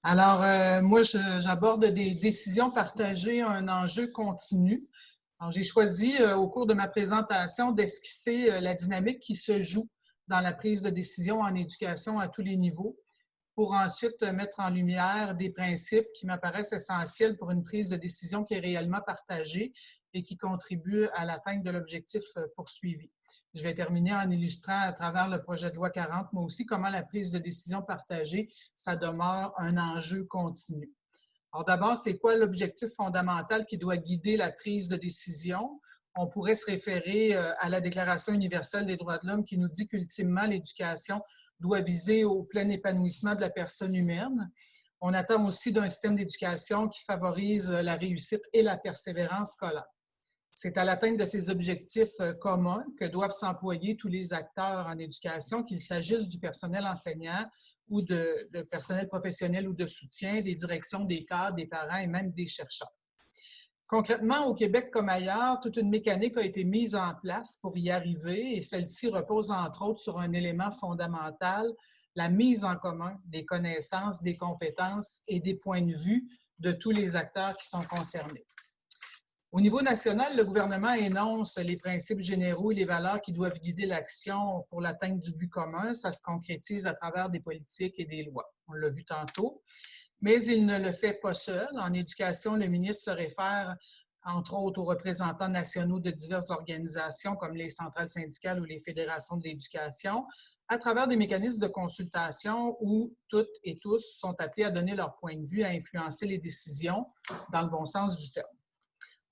Moi, j'aborde des décisions partagées, un enjeu continu. Alors, j'ai choisi au cours de ma présentation d'esquisser la dynamique qui se joue dans la prise de décision en éducation à tous les niveaux, pour ensuite mettre en lumière des principes qui m'apparaissent essentiels pour une prise de décision qui est réellement partagée et qui contribue à l'atteinte de l'objectif poursuivi. Je vais terminer en illustrant à travers le projet de loi 40, mais aussi comment la prise de décision partagée, ça demeure un enjeu continu. Alors d'abord, c'est quoi l'objectif fondamental qui doit guider la prise de décision? On pourrait se référer à la Déclaration universelle des droits de l'homme qui nous dit qu'ultimement, l'éducation doit viser au plein épanouissement de la personne humaine. On attend aussi d'un système d'éducation qui favorise la réussite et la persévérance scolaire. C'est à l'atteinte de ces objectifs communs que doivent s'employer tous les acteurs en éducation, qu'il s'agisse du personnel enseignant ou de personnel professionnel ou de soutien, des directions, des cadres, des parents et même des chercheurs. Concrètement, au Québec comme ailleurs, toute une mécanique a été mise en place pour y arriver et celle-ci repose entre autres sur un élément fondamental, la mise en commun des connaissances, des compétences et des points de vue de tous les acteurs qui sont concernés. Au niveau national, le gouvernement énonce les principes généraux et les valeurs qui doivent guider l'action pour l'atteinte du but commun. Ça se concrétise à travers des politiques et des lois. On l'a vu tantôt. Mais il ne le fait pas seul. En éducation, le ministre se réfère, entre autres, aux représentants nationaux de diverses organisations comme les centrales syndicales ou les fédérations de l'éducation, à travers des mécanismes de consultation où toutes et tous sont appelés à donner leur point de vue, à influencer les décisions dans le bon sens du terme.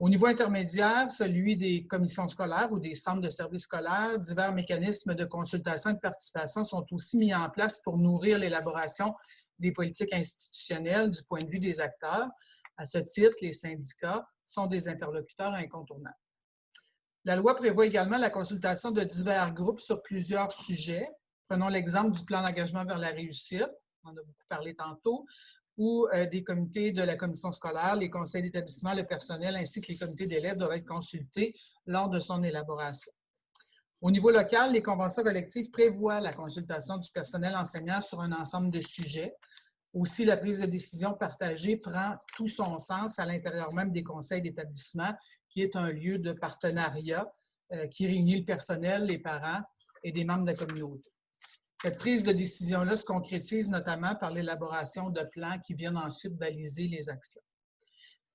Au niveau intermédiaire, celui des commissions scolaires ou des centres de services scolaires, divers mécanismes de consultation et de participation sont aussi mis en place pour nourrir l'élaboration des politiques institutionnelles du point de vue des acteurs. À ce titre, les syndicats sont des interlocuteurs incontournables. La loi prévoit également la consultation de divers groupes sur plusieurs sujets. Prenons l'exemple du plan d'engagement vers la réussite, on en a beaucoup parlé tantôt, ou des comités de la commission scolaire, les conseils d'établissement, le personnel ainsi que les comités d'élèves doivent être consultés lors de son élaboration. Au niveau local, les conventions collectives prévoient la consultation du personnel enseignant sur un ensemble de sujets. Aussi, la prise de décision partagée prend tout son sens à l'intérieur même des conseils d'établissement, qui est un lieu de partenariat qui réunit le personnel, les parents et des membres de la communauté. Cette prise de décision-là se concrétise notamment par l'élaboration de plans qui viennent ensuite baliser les actions.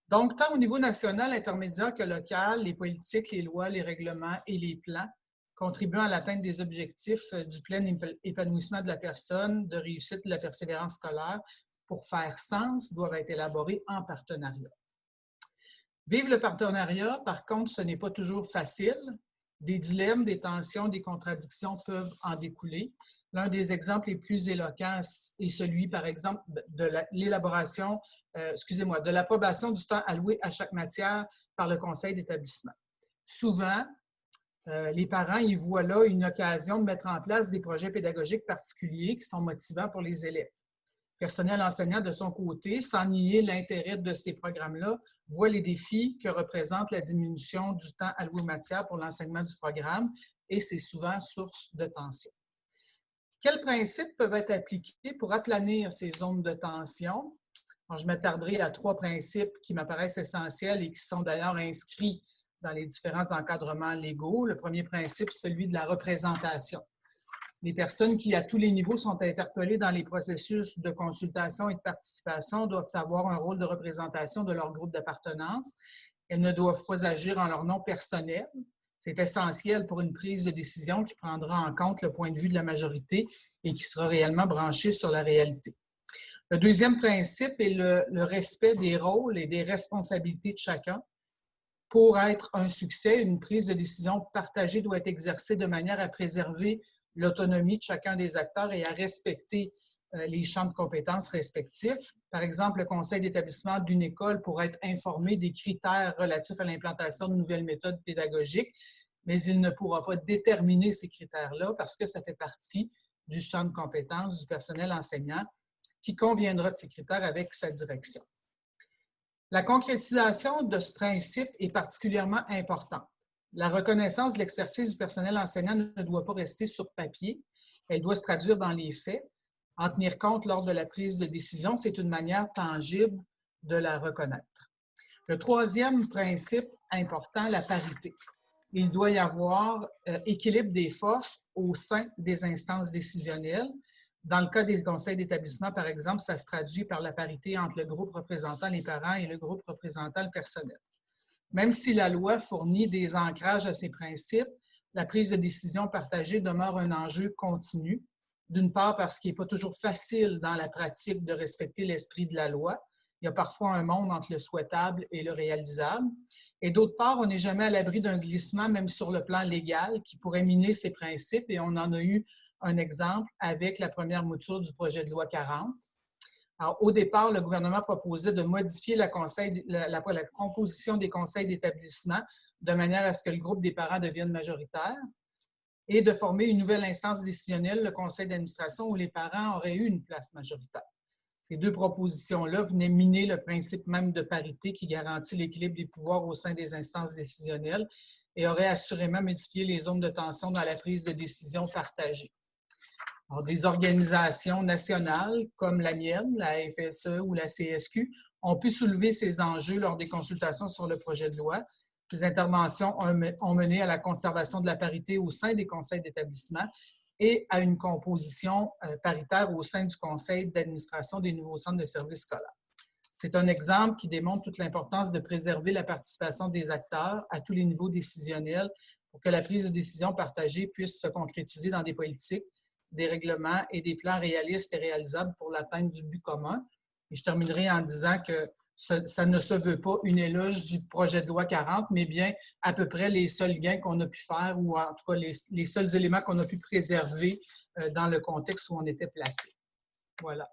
Donc, tant au niveau national, intermédiaire que local, les politiques, les lois, les règlements et les plans contribuant à l'atteinte des objectifs du plein épanouissement de la personne, de réussite de la persévérance scolaire, pour faire sens, doivent être élaborés en partenariat. Vivre le partenariat, par contre, ce n'est pas toujours facile. Des dilemmes, des tensions, des contradictions peuvent en découler. L'un des exemples les plus éloquents est celui, par exemple, de l'élaboration, de l'approbation du temps alloué à chaque matière par le conseil d'établissement. Souvent, les parents y voient là une occasion de mettre en place des projets pédagogiques particuliers qui sont motivants pour les élèves. Le personnel enseignant, de son côté, sans nier l'intérêt de ces programmes-là, voit les défis que représente la diminution du temps alloué aux matières pour l'enseignement du programme et c'est souvent source de tension. Quels principes peuvent être appliqués pour aplanir ces zones de tension? Alors, je m'attarderai à 3 principes qui m'apparaissent essentiels et qui sont d'ailleurs inscrits dans les différents encadrements légaux. Le premier principe, c'est celui de la représentation. Les personnes qui, à tous les niveaux, sont interpellées dans les processus de consultation et de participation doivent avoir un rôle de représentation de leur groupe d'appartenance. Elles ne doivent pas agir en leur nom personnel. C'est essentiel pour une prise de décision qui prendra en compte le point de vue de la majorité et qui sera réellement branchée sur la réalité. Le deuxième principe est le respect des rôles et des responsabilités de chacun. Pour être un succès, une prise de décision partagée doit être exercée de manière à préserver l'autonomie de chacun des acteurs et à respecter les champs de compétences respectifs. Par exemple, le conseil d'établissement d'une école pourrait être informé des critères relatifs à l'implantation de nouvelles méthodes pédagogiques, mais il ne pourra pas déterminer ces critères-là parce que ça fait partie du champ de compétences du personnel enseignant qui conviendra de ces critères avec sa direction. La concrétisation de ce principe est particulièrement importante. La reconnaissance de l'expertise du personnel enseignant ne doit pas rester sur papier, elle doit se traduire dans les faits. En tenir compte lors de la prise de décision, c'est une manière tangible de la reconnaître. Le troisième principe important, la parité. Il doit y avoir équilibre des forces au sein des instances décisionnelles. Dans le cas des conseils d'établissement, par exemple, ça se traduit par la parité entre le groupe représentant les parents et le groupe représentant le personnel. Même si la loi fournit des ancrages à ces principes, la prise de décision partagée demeure un enjeu continu. D'une part, parce qu'il n'est pas toujours facile dans la pratique de respecter l'esprit de la loi. Il y a parfois un monde entre le souhaitable et le réalisable. Et d'autre part, on n'est jamais à l'abri d'un glissement, même sur le plan légal, qui pourrait miner ces principes. Et on en a eu un exemple avec la première mouture du projet de loi 40. Alors, au départ, le gouvernement proposait de modifier la composition des conseils d'établissement de manière à ce que le groupe des parents devienne majoritaire et de former une nouvelle instance décisionnelle, le conseil d'administration, où les parents auraient eu une place majoritaire. Ces deux propositions-là venaient miner le principe même de parité qui garantit l'équilibre des pouvoirs au sein des instances décisionnelles et auraient assurément multiplié les zones de tension dans la prise de décision partagée. Alors, des organisations nationales comme la mienne, la FSE ou la CSQ, ont pu soulever ces enjeux lors des consultations sur le projet de loi. Ces interventions ont mené à la conservation de la parité au sein des conseils d'établissement et à une composition paritaire au sein du conseil d'administration des nouveaux centres de services scolaires. C'est un exemple qui démontre toute l'importance de préserver la participation des acteurs à tous les niveaux décisionnels pour que la prise de décision partagée puisse se concrétiser dans des politiques, des règlements et des plans réalistes et réalisables pour l'atteinte du but commun. Et je terminerai en disant que ça ne se veut pas une éloge du projet de loi 40, mais bien à peu près les seuls gains qu'on a pu faire ou en tout cas les seuls éléments qu'on a pu préserver dans le contexte où on était placé. Voilà.